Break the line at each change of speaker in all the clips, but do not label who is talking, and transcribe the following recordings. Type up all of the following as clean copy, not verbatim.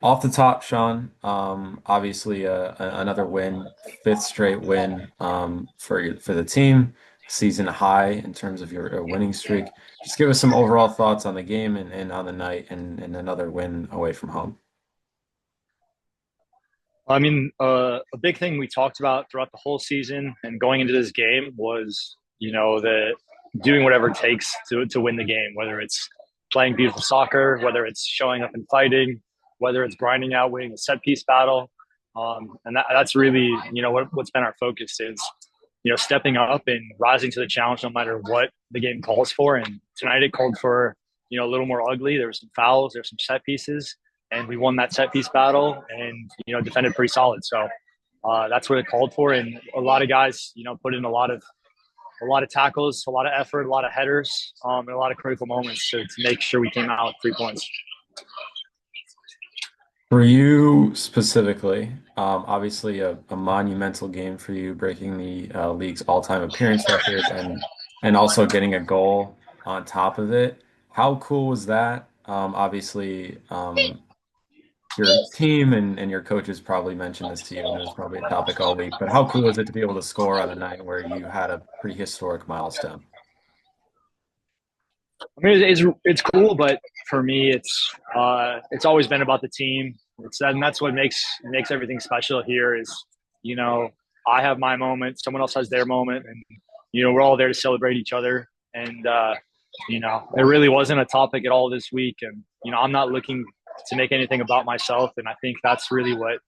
Off the top, Sean, obviously another win, fifth straight win for the team, season high in terms of your winning streak. Just give us some overall thoughts on the game and on the night and another win away from home.
A big thing we talked about throughout the whole season and going into this game was, the doing whatever it takes to win the game, whether it's playing beautiful soccer, whether it's showing up and fighting, whether it's grinding out, winning a set piece battle. That's really, what's been our focus is, stepping up and rising to the challenge no matter what the game calls for. And tonight it called for, a little more ugly. There were some fouls, there were some set pieces, and we won that set piece battle and defended pretty solid. So that's what it called for, and a lot of guys put in a lot of tackles, a lot of effort, a lot of headers, and a lot of critical moments to make sure we came out with 3 points.
For you specifically, obviously a monumental game for you, breaking the league's all-time appearance record and also getting a goal on top of it. How cool was that? Obviously, your team and your coaches probably mentioned this to you, and it was probably a topic all week. But how cool is it to be able to score on a night where you had a pretty historic milestone?
It's cool, but for me, it's always been about the team. And that's what makes everything special here. Is you know I have my moment, someone else has their moment, and we're all there to celebrate each other. And it really wasn't a topic at all this week. And I'm not looking to make anything about myself. And I think that's really what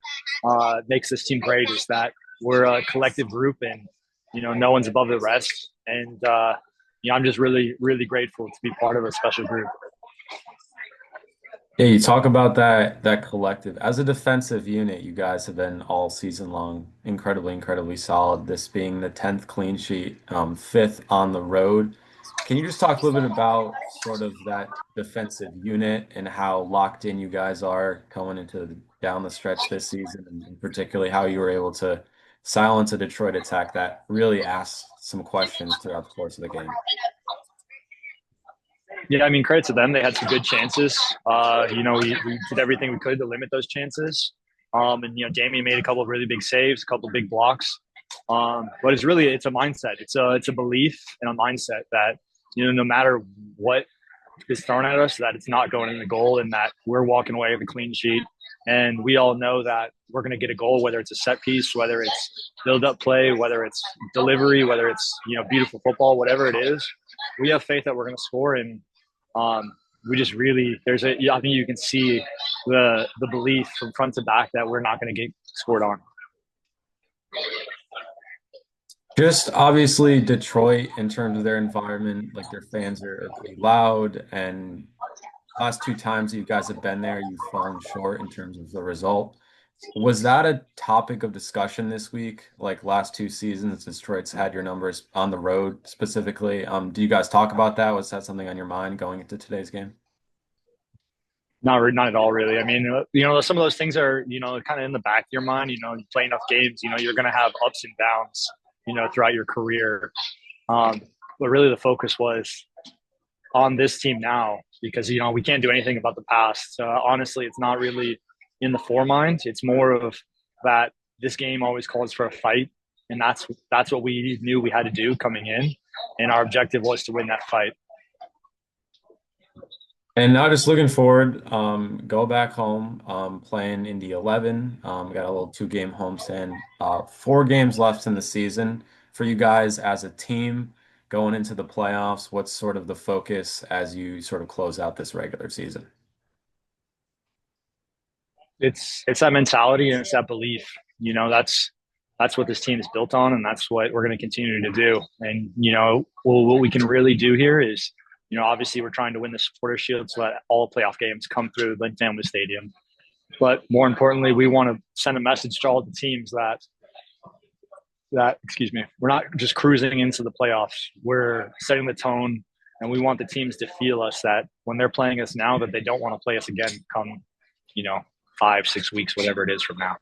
makes this team great is that we're a collective group, and no one's above the rest. And I'm just really, really grateful to be part of a special group.
Yeah, you talk about that collective. As a defensive unit, you guys have been all season long incredibly solid. This being the 10th clean sheet, fifth on the road. Can you just talk a little bit about sort of that defensive unit and how locked in you guys are going into down the stretch this season, and particularly how you were able to silence a Detroit attack that really asked some questions throughout the course of the game?
Yeah, I mean, credit to them. They had some good chances. We did everything we could to limit those chances. And Damien made a couple of really big saves, a couple of big blocks. But it's a mindset. It's a belief and a mindset that no matter what is thrown at us, that it's not going in the goal, and that we're walking away with a clean sheet. And we all know that we're going to get a goal, whether it's a set piece, whether it's build up play, whether it's delivery, whether it's beautiful football, whatever it is. We have faith that we're going to score, and we just really I think you can see the belief from front to back that we're not going to get scored on.
Just obviously Detroit in terms of their environment, like their fans are pretty loud, and last two times that you guys have been there, you've fallen short in terms of the result. Was that a topic of discussion this week? Like last two seasons, Detroit's had your numbers on the road specifically. Do you guys talk about that? Was that something on your mind going into today's game?
Not at all, really. I mean, some of those things are kind of in the back of your mind. You play enough games, you're going to have ups and downs, throughout your career. But really, the focus was on this team now because we can't do anything about the past. Honestly, it's not really in the foremind. It's more of that this game always calls for a fight, and that's what we knew we had to do coming in, and our objective was to win that fight.
And now just looking forward, go back home, playing in the 11. Got a little two-game homestand. 4 games left in the season for you guys as a team going into the playoffs. What's sort of the focus as you sort of close out this regular season?
It's that mentality and it's that belief. That's what this team is built on, and that's what we're going to continue to do. And what we can really do here is, obviously we're trying to win the Supporter Shield so that all playoff games come through Lynn Family Stadium. But more importantly, we want to send a message to all the teams that excuse me, we're not just cruising into the playoffs. We're setting the tone, and we want the teams to feel us that when they're playing us now, that they don't want to play us again come, 5, 6 weeks, whatever it is from now.